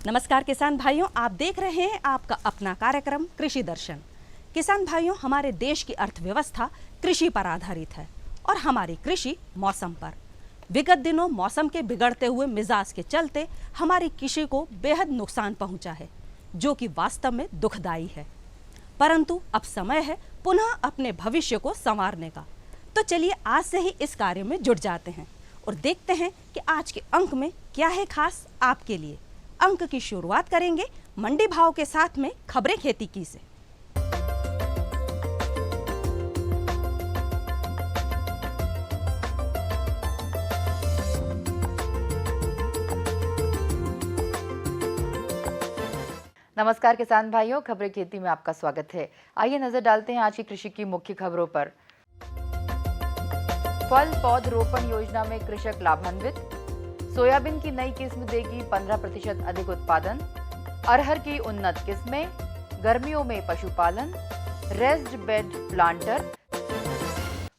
नमस्कार किसान भाइयों, आप देख रहे हैं आपका अपना कार्यक्रम कृषि दर्शन। किसान भाइयों, हमारे देश की अर्थव्यवस्था कृषि पर आधारित है और हमारी कृषि मौसम पर। विगत दिनों मौसम के बिगड़ते हुए मिजाज के चलते हमारी कृषि को बेहद नुकसान पहुंचा है, जो कि वास्तव में दुखदायी है। परंतु अब समय है पुनः अपने भविष्य को संवारने का। तो चलिए आज से ही इस कार्य में जुट जाते हैं और देखते हैं कि आज के अंक में क्या है खास आपके लिए। अंक की शुरुआत करेंगे मंडी भाव के साथ में खबरें खेती की से। नमस्कार किसान भाइयों, खबरें खेती में आपका स्वागत है। आइए नजर डालते हैं आज की कृषि की मुख्य खबरों पर। फल पौध रोपण योजना में कृषक लाभान्वित। सोयाबीन की नई किस्म देगी 15% अधिक उत्पादन। अरहर की उन्नत किस्में। गर्मियों में पशुपालन। Raised bed planter.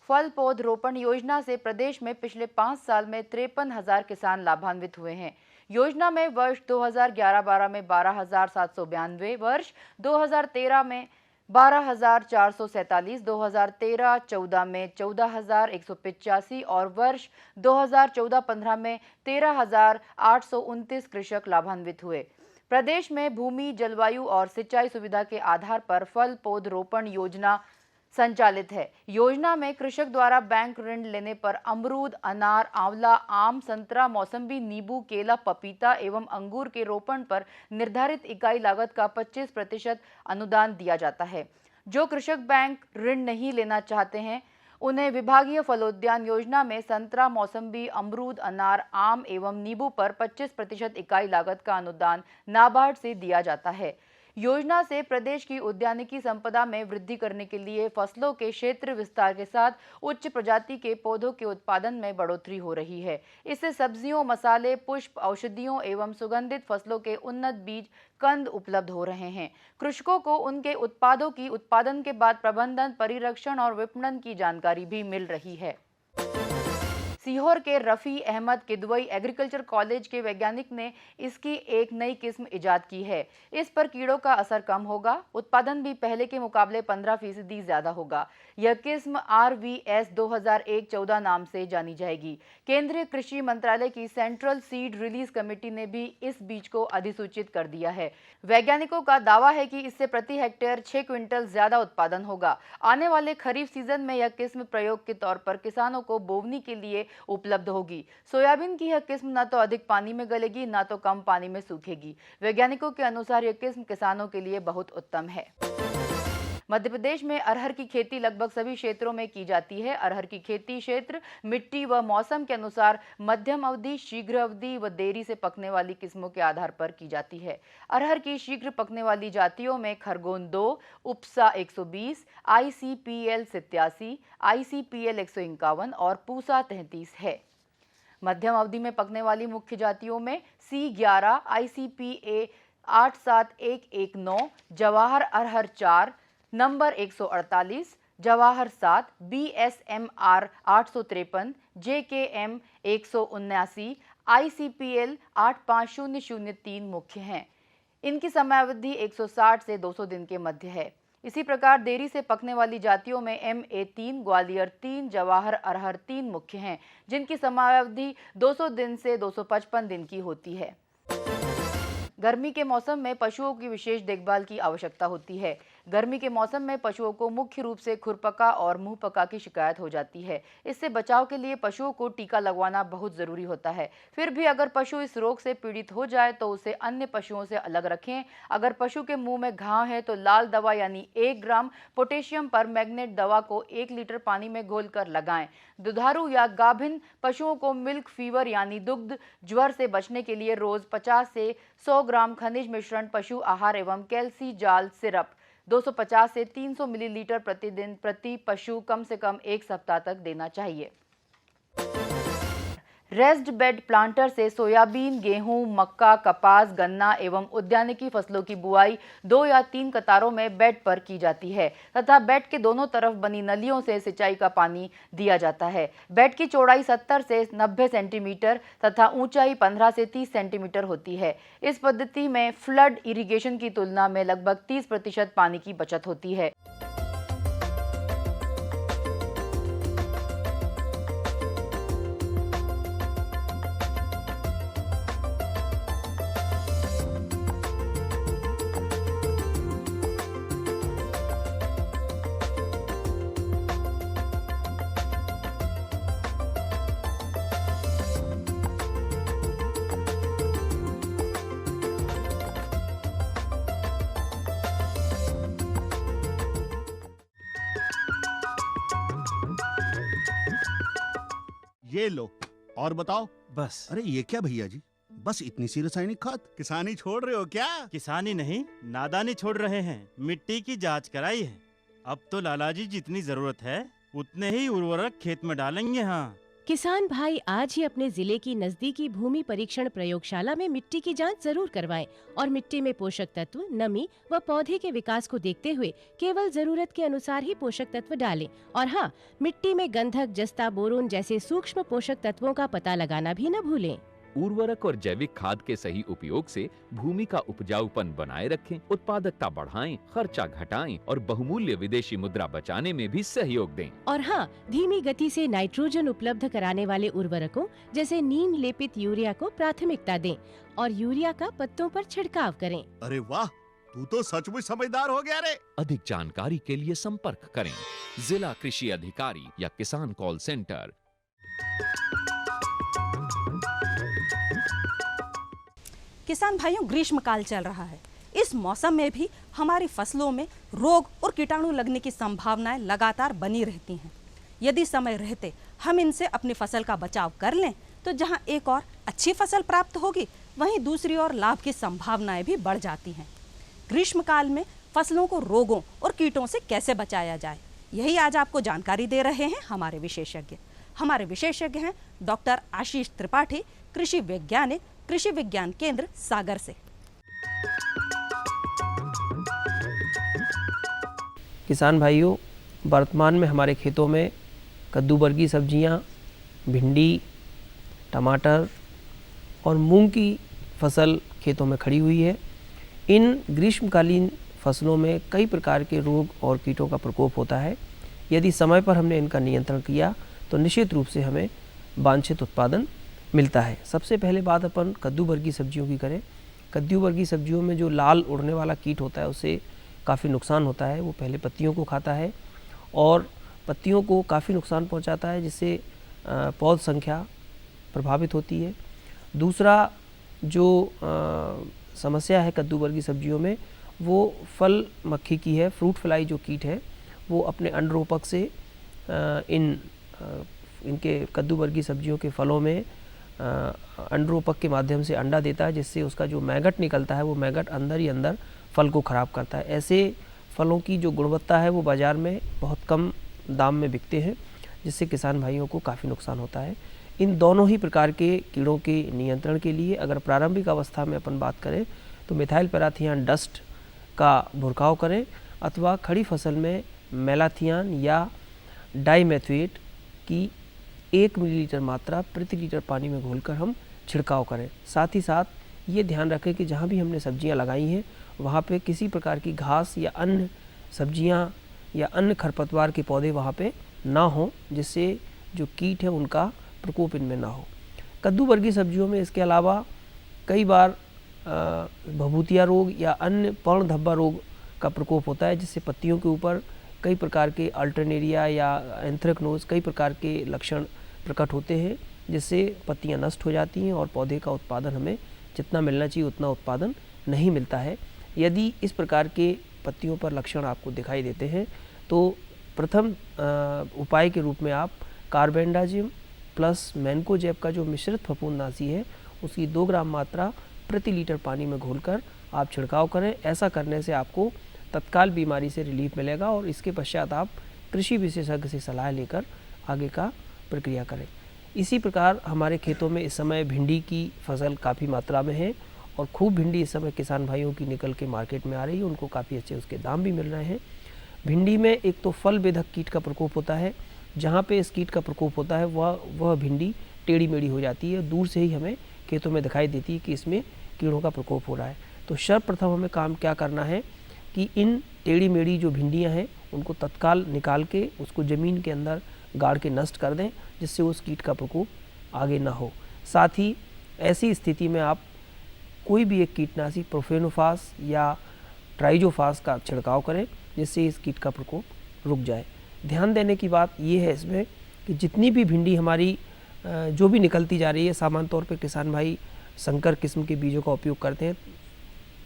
फल पौध रोपण योजना से प्रदेश में पिछले 5 साल में 53,000 किसान लाभान्वित हुए हैं। योजना में वर्ष 2011-12 में 12,792, वर्ष 2013 में 12,447, 2013-14 में 14,185 और वर्ष 2014-15 में 13,829 कृषक लाभान्वित हुए। प्रदेश में भूमि, जलवायु और सिंचाई सुविधा के आधार पर फल पौध रोपण योजना संचालित है। योजना में कृषक द्वारा बैंक ऋण लेने पर अमरूद, अनार, आंवला, आम, संतरा, मौसम्बी, नींबू, केला, पपीता एवं अंगूर के रोपण पर निर्धारित इकाई लागत का 25% अनुदान दिया जाता है। जो कृषक बैंक ऋण नहीं लेना चाहते हैं उन्हें विभागीय फलोद्यान योजना में संतरा, मौसम्बी, अमरूद, अनार, आम एवं नींबू पर 25% इकाई लागत का अनुदान नाबार्ड से दिया जाता है। योजना से प्रदेश की उद्यानिकी संपदा में वृद्धि करने के लिए फसलों के क्षेत्र विस्तार के साथ उच्च प्रजाति के पौधों के उत्पादन में बढ़ोतरी हो रही है। इससे सब्जियों, मसाले, पुष्प, औषधियों एवं सुगंधित फसलों के उन्नत बीज, कंद उपलब्ध हो रहे हैं। कृषकों को उनके उत्पादों की उत्पादन के बाद प्रबंधन, परिरक्षण और विपणन की जानकारी भी मिल रही है। सीहोर के रफी अहमद किदवई एग्रीकल्चर कॉलेज के वैज्ञानिक ने इसकी एक नई किस्म इजाद की है। इस पर कीड़ों का असर कम होगा, उत्पादन भी पहले के मुकाबले 15% ज्यादा होगा। यह किस्म RVS 2001-14 नाम से जानी जाएगी। केंद्रीय कृषि मंत्रालय की सेंट्रल सीड रिलीज कमेटी ने भी इस बीज को अधिसूचित कर दिया है। वैज्ञानिकों का दावा है कि इससे प्रति हेक्टेयर 6 क्विंटल ज्यादा उत्पादन होगा। आने वाले खरीफ सीजन में यह किस्म प्रयोग के तौर पर किसानों को बोवनी के लिए उपलब्ध होगी। सोयाबीन की यह किस्म न तो अधिक पानी में गलेगी, न तो कम पानी में सूखेगी। वैज्ञानिकों के अनुसार यह किस्म किसानों के लिए बहुत उत्तम है। मध्य प्रदेश में अरहर की खेती लगभग सभी क्षेत्रों में की जाती है। अरहर की खेती क्षेत्र, मिट्टी व मौसम के अनुसार मध्यम अवधि, शीघ्र अवधि व देरी से पकने वाली किस्मों के आधार पर की जाती है। अरहर की शीघ्र पकने वाली जातियों में खरगोन 2, उपसा 120, ICPL 87, ICPL 151 और पूसा 33 है। मध्यम अवधि में पकने वाली मुख्य जातियों में C11, ICPA 87119, जवाहर अरहर 4 number 148, Jawahar 7, BSMR 853, JKM 179, ICPL 85003 मुख्य हैं। इनकी समयावधि 160 से 200 दिन के मध्य है। इसी प्रकार देरी से पकने वाली जातियों में MA3, ग्वालियर 3, जवाहर अरहर 3 मुख्य हैं, जिनकी समयावधि 200 दिन से 255 दिन की होती है। गर्मी के मौसम में पशुओं की विशेष देखभाल की आवश्यकता होती है। गर्मी के मौसम में पशुओं को मुख्य रूप से खुरपका और मुंहपका की शिकायत हो जाती है। इससे बचाव के लिए पशुओं को टीका लगवाना बहुत जरूरी होता है। फिर भी अगर पशु इस रोग से पीड़ित हो जाए तो उसे अन्य पशुओं से अलग रखें। अगर पशु के मुंह में घाव है तो लाल दवा यानी 1 ग्राम पोटेशियम परमैंगनेट दवा को 1 लीटर पानी में घोलकर लगाएं। दुधारू या गाभिन पशुओं को मिल्क फीवर यानी दुग्ध ज्वर से बचने के लिए रोज 50 से 100 ग्राम खनिज मिश्रण पशु आहार एवं कैल्सी जाल सिरप 250 से 300 मिलीलीटर प्रतिदिन प्रति पशु कम से कम 1 सप्ताह तक देना चाहिए। रेस्ड बेड प्लांटर से सोयाबीन, गेहूं, मक्का, कपास, गन्ना एवं उद्यानिकी फसलों की बुआई 2 या 3 कतारों में बेड पर की जाती है तथा बेड के दोनों तरफ बनी नलियों से सिंचाई का पानी दिया जाता है। बेड की चौड़ाई 70 से 90 सेंटीमीटर तथा ऊंचाई 15 से 30 सेंटीमीटर होती है। इस पद्धति में फ्लड इरिगेशन की तुलना में लगभग 30% पानी की बचत होती है। ये लो और बताओ। बस। अरे ये क्या भैया जी, बस इतनी सी रासायनिक खाद? किसानी छोड़ रहे हो क्या? किसानी नहीं, नादानी छोड़ रहे हैं। मिट्टी की जांच कराई है। अब तो लालाजी जितनी जरूरत है उतने ही उर्वरक खेत में डालेंगे। हाँ, किसान भाई आज ही अपने जिले की नजदीकी भूमि परीक्षण प्रयोगशाला में मिट्टी की जांच जरूर करवाएं और मिट्टी में पोषक तत्व, नमी व पौधे के विकास को देखते हुए केवल जरूरत के अनुसार ही पोषक तत्व डालें। और हाँ, मिट्टी में गंधक, जस्ता, बोरोन जैसे सूक्ष्म पोषक तत्वों का पता लगाना भी न भूलें। उर्वरक और जैविक खाद के सही उपयोग से भूमि का उपजाऊपन बनाए रखें, उत्पादकता बढ़ाएं, खर्चा घटाएं और बहुमूल्य विदेशी मुद्रा बचाने में भी सहयोग दें। और हाँ, धीमी गति से नाइट्रोजन उपलब्ध कराने वाले उर्वरकों जैसे नीम लेपित यूरिया को प्राथमिकता दें और यूरिया का पत्तों पर छिड़काव करें। अरे वाह, तू तो सचमुच समझदार हो गया रे। अधिक जानकारी के लिए संपर्क करें जिला कृषि अधिकारी या किसान कॉल सेंटर। किसान भाइयों, ग्रीष्मकाल चल रहा है। इस मौसम में भी हमारी फसलों में रोग और कीटाणु लगने की संभावनाएं लगातार बनी रहती हैं। यदि समय रहते हम इनसे अपनी फसल का बचाव कर लें तो जहां एक और अच्छी फसल प्राप्त होगी, वहीं दूसरी ओर लाभ की संभावनाएं भी बढ़ जाती हैं। ग्रीष्मकाल में फसलों को रोगों और कीटों से कैसे बचाया जाए, यही आज आपको जानकारी दे रहे हैं हमारे विशेषज्ञ। हमारे विशेषज्ञ हैं डॉक्टर आशीष त्रिपाठी, कृषि वैज्ञानिक, कृषि विज्ञान केंद्र सागर से। किसान भाइयों, वर्तमान में हमारे खेतों में कद्दू वर्गीय सब्जियां, भिंडी, टमाटर और मूंग की फसल खेतों में खड़ी हुई है। इन ग्रीष्मकालीन फसलों में कई प्रकार के रोग और कीटों का प्रकोप होता है। यदि समय पर हमने इनका नियंत्रण किया तो निश्चित रूप से हमें वांछित उत्पादन मिलता है। सबसे पहले बात अपन कद्दू वर्गीय सब्जियों की करें। कद्दू वर्गीय सब्जियों में जो लाल उड़ने वाला कीट होता है उससे काफ़ी नुकसान होता है। वो पहले पत्तियों को खाता है और पत्तियों को काफ़ी नुकसान पहुंचाता है, जिससे पौध संख्या प्रभावित होती है। दूसरा जो समस्या है कद्दू वर्गीय सब्जियों में, वो फल मक्खी की है। फ्रूट फ्लाई जो कीट है वो अपने अंडरोपक से इनके कद्दू वर्गीय सब्जियों के फलों में अंडरोपक के माध्यम से अंडा देता है, जिससे उसका जो मैगट निकलता है वो मैगट अंदर ही अंदर फल को ख़राब करता है। ऐसे फलों की जो गुणवत्ता है वो बाज़ार में बहुत कम दाम में बिकते हैं, जिससे किसान भाइयों को काफ़ी नुकसान होता है। इन दोनों ही प्रकार के कीड़ों के नियंत्रण के लिए अगर प्रारंभिक अवस्था में अपन बात करें तो मिथाइल पैराथियान डस्ट का भुरकाव करें अथवा खड़ी फसल में मेलाथियान या डाइमेथोएट की 1 मिलीलीटर मात्रा प्रति लीटर पानी में घोलकर हम छिड़काव करें। साथ ही साथ ये ध्यान रखें कि जहाँ भी हमने सब्जियां लगाई हैं वहाँ पे किसी प्रकार की घास या अन्य सब्जियां या अन्य खरपतवार के पौधे वहाँ पे ना हों, जिससे जो कीट है उनका प्रकोप इनमें ना हो। कद्दू वर्गीय सब्जियों में इसके अलावा कई बार भभूतिया रोग या अन्य पर्ण धब्बा रोग का प्रकोप होता है, जिससे पत्तियों के ऊपर कई प्रकार के अल्टरनेरिया या एंथ्रेक्नोज कई प्रकार के लक्षण प्रकट होते हैं, जिससे पत्तियां नष्ट हो जाती हैं और पौधे का उत्पादन हमें जितना मिलना चाहिए उतना उत्पादन नहीं मिलता है। यदि इस प्रकार के पत्तियों पर लक्षण आपको दिखाई देते हैं तो प्रथम उपाय के रूप में आप कार्बेंडाजिम प्लस मैनकोजेब का जो मिश्रित फफूंदनाशी है उसकी 2 ग्राम मात्रा प्रति लीटर पानी में घोलकर आप छिड़काव करें। ऐसा करने से आपको तत्काल बीमारी से रिलीफ मिलेगा और इसके पश्चात आप कृषि विशेषज्ञ से सलाह लेकर आगे का प्रक्रिया करें। इसी प्रकार हमारे खेतों में इस समय भिंडी की फसल काफ़ी मात्रा में है और खूब भिंडी इस समय किसान भाइयों की निकल के मार्केट में आ रही है, उनको काफ़ी अच्छे उसके दाम भी मिल रहे हैं। भिंडी में एक तो फल बेधक कीट का प्रकोप होता है, जहाँ पे इस कीट का प्रकोप होता है वह भिंडी टेढ़ी मेढ़ी हो जाती है, दूर से ही हमें खेतों में दिखाई देती है कि इसमें कीड़ों का प्रकोप हो रहा है। तो सर्वप्रथम हमें काम क्या करना है कि इन टेढ़ी मेढ़ी जो भिंडियाँ हैं उनको तत्काल निकाल के उसको ज़मीन के अंदर गाड़ के नष्ट कर दें, जिससे उस कीट का प्रकोप आगे ना हो। साथ ही ऐसी स्थिति में आप कोई भी एक कीटनाशी प्रोफेनोफास या ट्राइजोफास का छिड़काव करें, जिससे इस कीट का प्रकोप रुक जाए। ध्यान देने की बात यह है इसमें कि जितनी भी भिंडी हमारी जो भी निकलती जा रही है, सामान्य तौर पे किसान भाई संकर किस्म के बीजों का उपयोग करते हैं।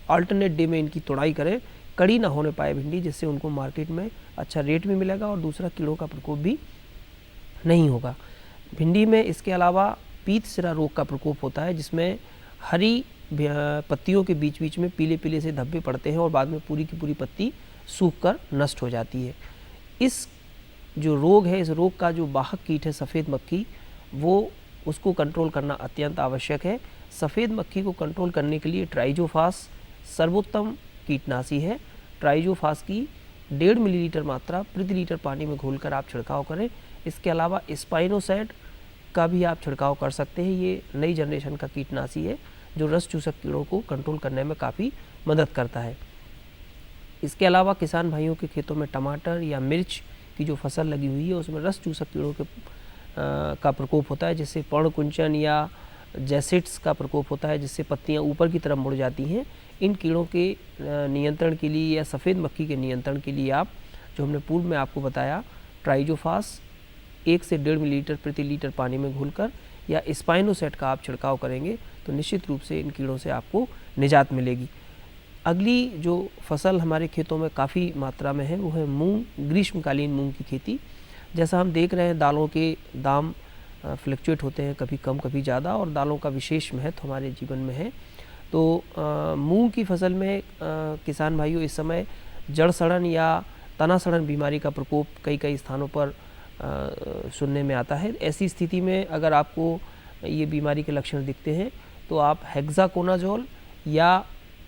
अल्टरनेट डे में इनकी तोड़ाई करें, कड़ी ना होने पाए भिंडी, जिससे उनको मार्केट में अच्छा रेट भी मिलेगा और दूसरा कीड़ों का प्रकोप भी नहीं होगा। भिंडी में इसके अलावा पीत सिरा रोग का प्रकोप होता है, जिसमें हरी पत्तियों के बीच बीच में पीले पीले से धब्बे पड़ते हैं और बाद में पूरी की पूरी पत्ती सूखकर नष्ट हो जाती है। इस जो रोग है, इस रोग का जो वाहक कीट है सफ़ेद मक्खी, वो उसको कंट्रोल करना अत्यंत आवश्यक है। सफ़ेद मक्खी को कंट्रोल करने के लिए ट्राइजोफास सर्वोत्तम कीटनाशी है। ट्राइजोफास की 1.5 मिलीलीटर मात्रा प्रति लीटर पानी में घोलकर आप छिड़काव करें। इसके अलावा स्पाइनोसैड का भी आप छिड़काव कर सकते हैं। ये नई जनरेशन का कीटनाशी है जो रस चूसक कीड़ों को कंट्रोल करने में काफ़ी मदद करता है। इसके अलावा किसान भाइयों के खेतों में टमाटर या मिर्च की जो फसल लगी हुई है उसमें रस चूसक कीड़ों के का प्रकोप होता है, जिससे पर्णकुंचन या जैसिड्स का प्रकोप होता है, जिससे पत्तियां ऊपर की तरफ मुड़ जाती हैं। इन कीड़ों के नियंत्रण के लिए या सफ़ेद मक्खी के नियंत्रण के लिए आप, जो हमने पूर्व में आपको बताया, ट्राइजोफास 1 से 1.5 मिलीलीटर प्रति लीटर पानी में घोलकर या स्पाइनोसेट का आप छिड़काव करेंगे तो निश्चित रूप से इन कीड़ों से आपको निजात मिलेगी। अगली जो फसल हमारे खेतों में काफ़ी मात्रा में है वो है मूंग, ग्रीष्मकालीन मूंग की खेती। जैसा हम देख रहे हैं दालों के दाम फ्लक्चुएट होते हैं, कभी कम कभी ज़्यादा, और दालों का विशेष महत्व हमारे जीवन में है। तो मूंग की फसल में किसान भाइयों इस समय जड़ सड़न या तना सड़न बीमारी का प्रकोप कई स्थानों पर सुनने में आता है। ऐसी स्थिति में अगर आपको ये बीमारी के लक्षण दिखते हैं तो आप हेक्साकोनाजोल या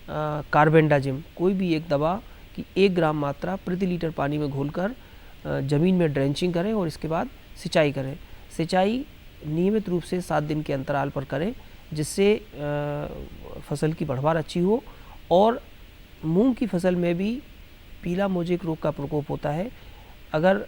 कार्बेंडाजिम कोई भी एक दवा की 1 ग्राम मात्रा प्रति लीटर पानी में घोलकर ज़मीन में ड्रेंचिंग करें और इसके बाद सिंचाई करें। सिंचाई नियमित रूप से 7 दिन के अंतराल पर करें, जिससे फसल की बढ़वार अच्छी हो। और मूंग की फसल में भी पीला मोजेक रोग का प्रकोप होता है। अगर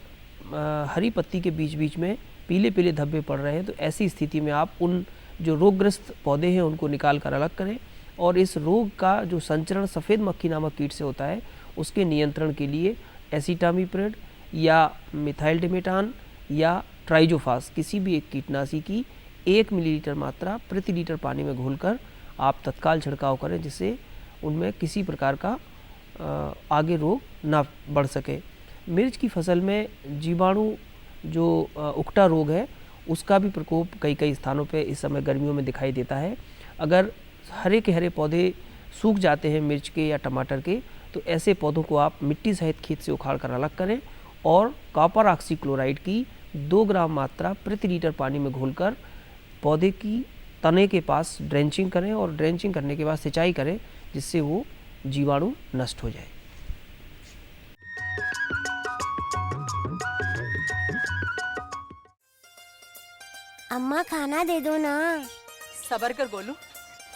हरी पत्ती के बीच बीच में पीले पीले धब्बे पड़ रहे हैं तो ऐसी स्थिति में आप उन जो रोगग्रस्त पौधे हैं उनको निकाल कर अलग करें और इस रोग का जो संचरण सफ़ेद मक्खी नामक कीट से होता है उसके नियंत्रण के लिए एसिटामिप्रिड या मिथाइलडिमेटान या ट्राइजोफास किसी भी एक कीटनाशी की 1 मिलीलीटर मात्रा प्रति लीटर पानी में घोलकर आप तत्काल छिड़काव करें, जिससे उनमें किसी प्रकार का आगे रोग ना बढ़ सके। मिर्च की फसल में जीवाणु जो उकटा रोग है उसका भी प्रकोप कई स्थानों पे इस समय गर्मियों में दिखाई देता है। अगर हरे के हरे पौधे सूख जाते हैं मिर्च के या टमाटर के, तो ऐसे पौधों को आप मिट्टी सहित खेत से उखाड़ कर अलग करें और कॉपर ऑक्सीक्लोराइड की 2 ग्राम मात्रा प्रति लीटर पानी में घोलकर पौधे की तने के पास ड्रेंचिंग करें और ड्रेंचिंग करने के बाद सिंचाई करें, जिससे वो जीवाणु नष्ट हो जाए। अम्मा खाना दे दो ना। सबर कर गोलू,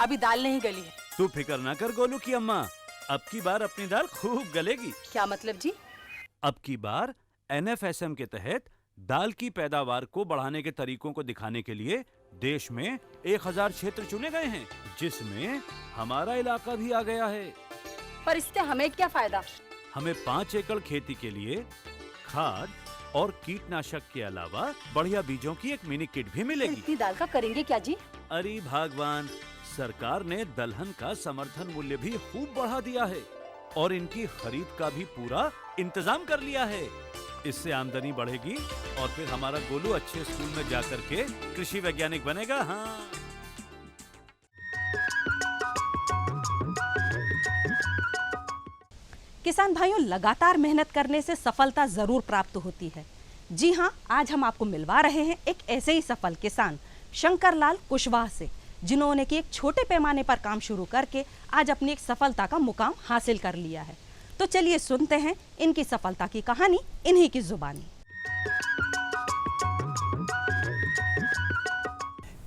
अभी दाल नहीं गली है। तू फिक्र ना कर गोलू की अम्मा, अब की बार अपनी दाल खूब गलेगी। क्या मतलब जी? अब की बार NFSM के तहत दाल की पैदावार को बढ़ाने के तरीकों को दिखाने के लिए देश में 1000 क्षेत्र चुने गए हैं, जिसमें हमारा इलाका भी आ गया है। पर इससे हमें क्या फायदा? हमें 5 एकड़ खेती के लिए खाद और कीटनाशक के अलावा बढ़िया बीजों की एक मिनी किट भी मिलेगी। इतनी दाल का करेंगे क्या जी? अरे भगवान, सरकार ने दलहन का समर्थन मूल्य भी खूब बढ़ा दिया है और इनकी खरीद का भी पूरा इंतजाम कर लिया है। इससे आमदनी बढ़ेगी और फिर हमारा गोलू अच्छे स्कूल में जाकर के कृषि वैज्ञानिक बनेगा। हाँ, किसान भाइयों, लगातार मेहनत करने से सफलता जरूर प्राप्त होती है, जी हाँ, आज हम आपको मिलवा रहे हैं एक ऐसे ही सफल किसान शंकरलाल कुशवाहा से, जिन्होंने कि एक छोटे पैमाने पर काम शुरू करके आज अपनी एक सफलता का मुकाम हासिल कर लिया है। तो चलिए सुनते हैं इनकी सफलता की कहानी इन्हीं की जुबानी।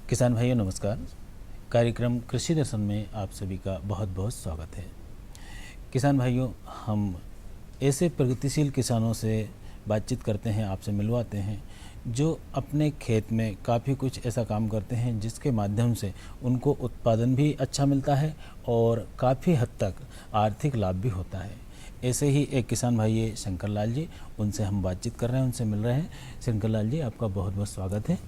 किसान भाइयों नमस्कार। कार्यक्रम कृषि दर्शन में आप सभी का बहुत बहुत स्वागत है। किसान भाइयों, हम ऐसे प्रगतिशील किसानों से बातचीत करते हैं, आपसे मिलवाते हैं, जो अपने खेत में काफ़ी कुछ ऐसा काम करते हैं जिसके माध्यम से उनको उत्पादन भी अच्छा मिलता है और काफ़ी हद तक आर्थिक लाभ भी होता है। ऐसे ही एक किसान भाई है शंकरलाल जी, उनसे हम बातचीत कर रहे हैं, उनसे मिल रहे हैं। शंकरलाल जी, आपका बहुत बहुत स्वागत है।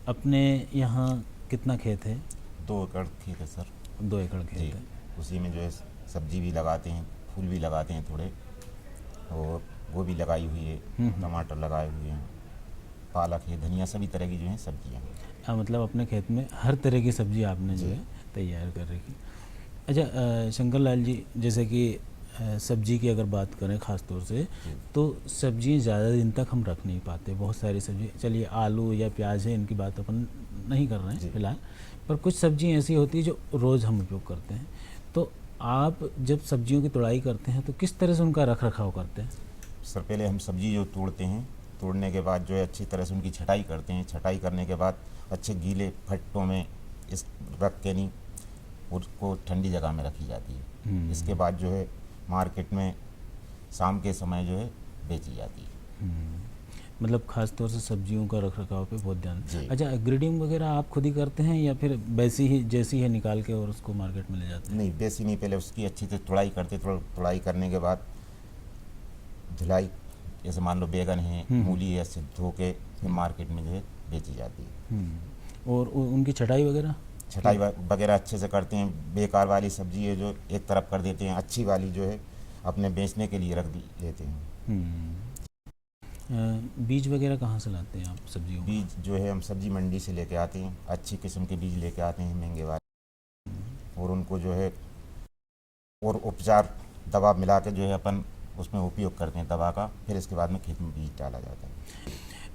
अपने यहाँ कितना खेत है? 2 एकड़ खेत है सर। 2 एकड़ खेत है। उसी में जो है सब्जी भी लगाते हैं, फूल भी लगाते हैं थोड़े, और गोभी लगाई हुई है, टमाटर लगाए हुए हैं, पालक है, धनिया, सभी तरह की जो है सब्जियाँ हैं। हाँ, मतलब अपने खेत में हर तरह की सब्जी आपने जो है तैयार कर रखी। अच्छा शंकरलाल जी, जैसे कि सब्जी की अगर बात करें ख़ास तौर से, तो सब्जियाँ ज़्यादा दिन तक हम रख नहीं पाते। बहुत सारी सब्जी, चलिए आलू या प्याज है, इनकी बात अपन नहीं कर रहे हैं फिलहाल, पर कुछ सब्जियाँ ऐसी होती है जो रोज़ हम उपयोग करते हैं। तो आप जब सब्जियों की तुड़ाई करते हैं तो किस तरह से उनका रख रखाव करते हैं? सर, पहले हम सब्जी जो तोड़ते हैं, तोड़ने के बाद जो है अच्छी तरह से उनकी छटाई करते हैं। छटाई करने के बाद अच्छे गीले फट्टों में इस रख के नहीं, उसको ठंडी जगह में रखी जाती है। इसके बाद जो है मार्केट में शाम के समय जो है बेची जाती है। मतलब ख़ास तौर से सब्जियों का रख रखाव पे बहुत ध्यान। अच्छा, ग्रेडिंग वगैरह आप खुद ही करते हैं या फिर वैसी ही जैसी है निकाल के और उसको मार्केट में ले जाते हैं? नहीं, वैसी नहीं, पहले उसकी अच्छी से तुड़ाई करते। तुड़ाई करने के बाद धुलाई, जैसे मान लो बैगन है, मूली है, ऐसे धो के फिर मार्केट में जो है बेची जाती है। और उनकी छटाई वगैरह? छटाई वगैरह अच्छे से करते हैं। बेकार वाली सब्जी है जो एक तरफ कर देते हैं, अच्छी वाली जो है अपने बेचने के लिए रख लेते हैं। बीज वगैरह कहाँ से लाते हैं आप सब्जियों? बीज जो है हम सब्जी मंडी से लेके आते हैं, अच्छी किस्म के बीज लेके आते हैं, महंगे वाले, और उनको जो है और उपचार दवा मिला के जो है अपन उसमें उपयोग करते हैं दवा का। फिर इसके बाद में खेत में बीज डाला जाता है।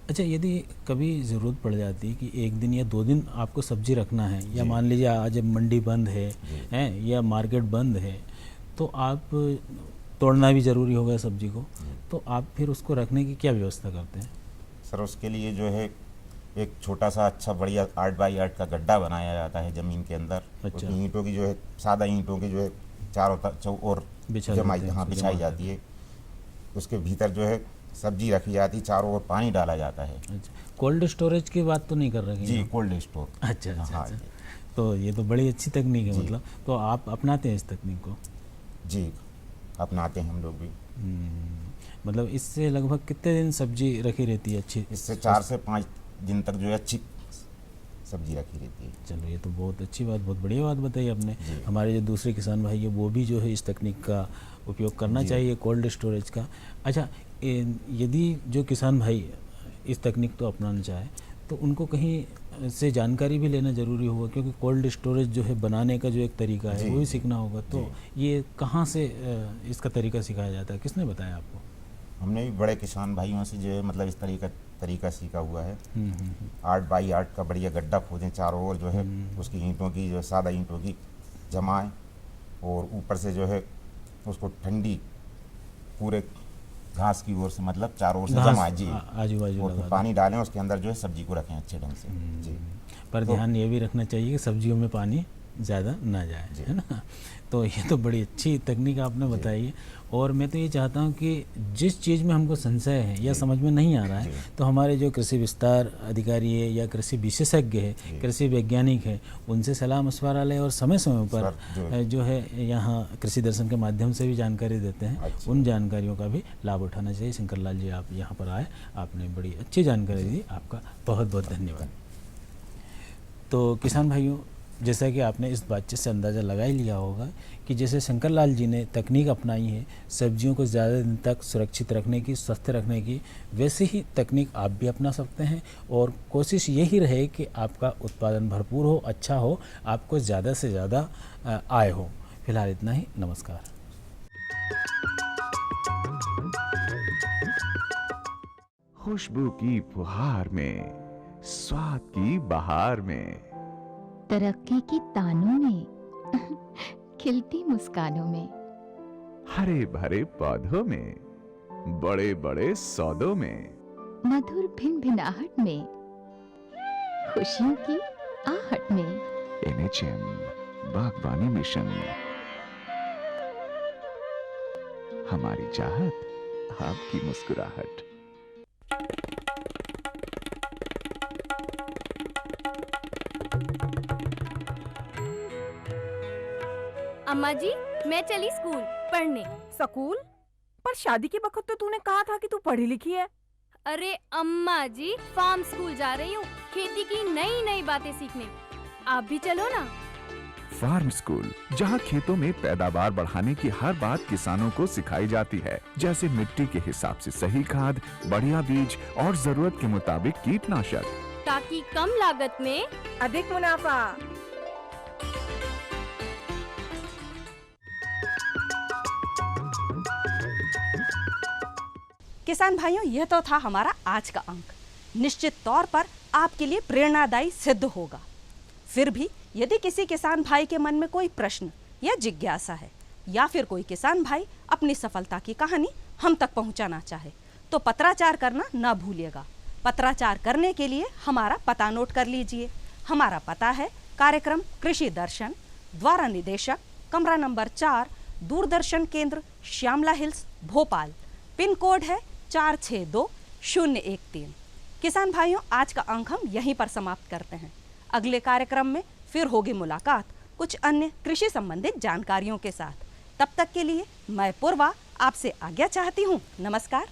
अच्छा, यदि कभी ज़रूरत पड़ जाती है कि 1 दिन या 2 दिन आपको सब्जी रखना है, या मान लीजिए आज मंडी बंद है या मार्केट बंद है, तो आप तोड़ना भी ज़रूरी होगा सब्जी को, तो आप फिर उसको रखने की क्या व्यवस्था करते हैं? सर, उसके लिए जो है एक छोटा सा अच्छा बढ़िया 8 बाई 8 का गड्ढा बनाया जाता है ज़मीन के अंदर। अच्छा। ईंटों की जो है, सादा ईंटों की जो है चारों ओर बिछाई जाती है। उसके भीतर जो है सब्जी रखी जाती है, चारों ओर पानी डाला जाता है। अच्छा, कोल्ड स्टोरेज की बात तो नहीं कर रहे? जी, कोल्ड स्टोर। अच्छा। तो ये तो बड़ी अच्छी तकनीक है, मतलब तो आप अपनाते हैं इस तकनीक को? जी, अपनाते हैं हम लोग भी। मतलब इससे लगभग कितने दिन सब्जी रखी रहती है अच्छी? इससे 4 से 5 दिन तक जो है अच्छी सब्जी रखी रहती है। चलो, ये तो बहुत अच्छी बात, बहुत बढ़िया बात बताई आपने। हमारे जो दूसरे किसान भाई है वो भी जो है इस तकनीक का उपयोग करना चाहिए, कोल्ड स्टोरेज का। अच्छा, यदि जो किसान भाई इस तकनीक को अपनाना चाहे तो उनको कहीं से जानकारी भी लेना ज़रूरी होगा, क्योंकि कोल्ड स्टोरेज जो है बनाने का जो एक तरीका है वो भी सीखना होगा। तो ये कहाँ से इसका तरीका सिखाया जाता है, किसने बताया आपको? हमने भी बड़े किसान भाइयों से जो है मतलब इस तरीका सीखा हुआ है। 8 बाई 8 का बढ़िया गड्ढा खोदें, चारों ओर जो है उसकी ईंटों की जो सादा ईंटों की जमाएं, और ऊपर से जो है उसको ठंडी पूरे घास की ओर से, मतलब चारों ओर से जमाएं जी, आजू बाजू, और पानी डालें, उसके अंदर जो है सब्जी को रखें अच्छे ढंग से। जी, पर ध्यान ये भी रखना चाहिए कि सब्जियों में पानी ज़्यादा ना जाए, है ना। तो ये तो बड़ी अच्छी तकनीक आपने बताई है। और मैं तो ये चाहता हूँ कि जिस चीज़ में हमको संशय है या समझ में नहीं आ रहा है, तो हमारे जो कृषि विस्तार अधिकारी है या कृषि विशेषज्ञ है, कृषि वैज्ञानिक है, उनसे सलाह मशवरा लें, और समय समय पर जो है यहाँ कृषि दर्शन के माध्यम से भी जानकारी देते हैं। उन जानकारियों का भी लाभ उठाना चाहिए। शंकरलाल जी, आप यहाँ पर आए, आपने बड़ी अच्छी जानकारी दी, आपका बहुत बहुत धन्यवाद। तो किसान भाइयों, जैसा कि आपने इस बातचीत से अंदाज़ा लगा ही लिया होगा कि जैसे शंकरलाल जी ने तकनीक अपनाई है सब्जियों को ज़्यादा दिन तक सुरक्षित रखने की, स्वस्थ रखने की, वैसे ही तकनीक आप भी अपना सकते हैं। और कोशिश यही रहे कि आपका उत्पादन भरपूर हो, अच्छा हो, आपको ज़्यादा से ज़्यादा आय हो। फिलहाल इतना ही, नमस्कार। खुशबू की फुहार में, स्वाद की बहार में, तरक्की की तानों में, खिलती मुस्कानों में, हरे भरे पौधों में, बड़े बड़े सौदों में, मधुर भिनभिनाहट में, खुशियों की आहट में। NHM बागवानी मिशन, हमारी चाहत, आपकी मुस्कुराहट। अम्मा जी, मैं चली स्कूल पढ़ने। स्कूल? पर शादी के वक्त तो तूने कहा था कि तू पढ़ी लिखी है। अरे अम्मा जी, फार्म स्कूल जा रही हूँ खेती की नई नई बातें सीखने। आप भी चलो ना। फार्म स्कूल, जहां खेतों में पैदावार बढ़ाने की हर बात किसानों को सिखाई जाती है, जैसे मिट्टी के हिसाब से सही खाद, बढ़िया बीज और जरूरत के मुताबिक कीटनाशक, ताकि कम लागत में अधिक मुनाफा। किसान भाइयों, यह तो था हमारा आज का अंक। निश्चित तौर पर आपके लिए प्रेरणादायी सिद्ध होगा। फिर भी यदि किसी किसान भाई के मन में कोई प्रश्न या जिज्ञासा है, या फिर कोई किसान भाई अपनी सफलता की कहानी हम तक पहुंचाना चाहे, तो पत्राचार करना ना भूलिएगा। पत्राचार करने के लिए हमारा पता नोट कर लीजिए। हमारा पता है कार्यक्रम कृषि दर्शन, द्वारा निदेशक, कमरा number 4, Doordarshan Kendra, Shyamla Hills, Bhopal. Pin code है 462013। किसान भाइयों, आज का अंक हम यहीं पर समाप्त करते हैं। अगले कार्यक्रम में फिर होगी मुलाकात कुछ अन्य कृषि संबंधित जानकारियों के साथ। तब तक के लिए मैं पूर्वा आपसे आज्ञा चाहती हूँ। नमस्कार।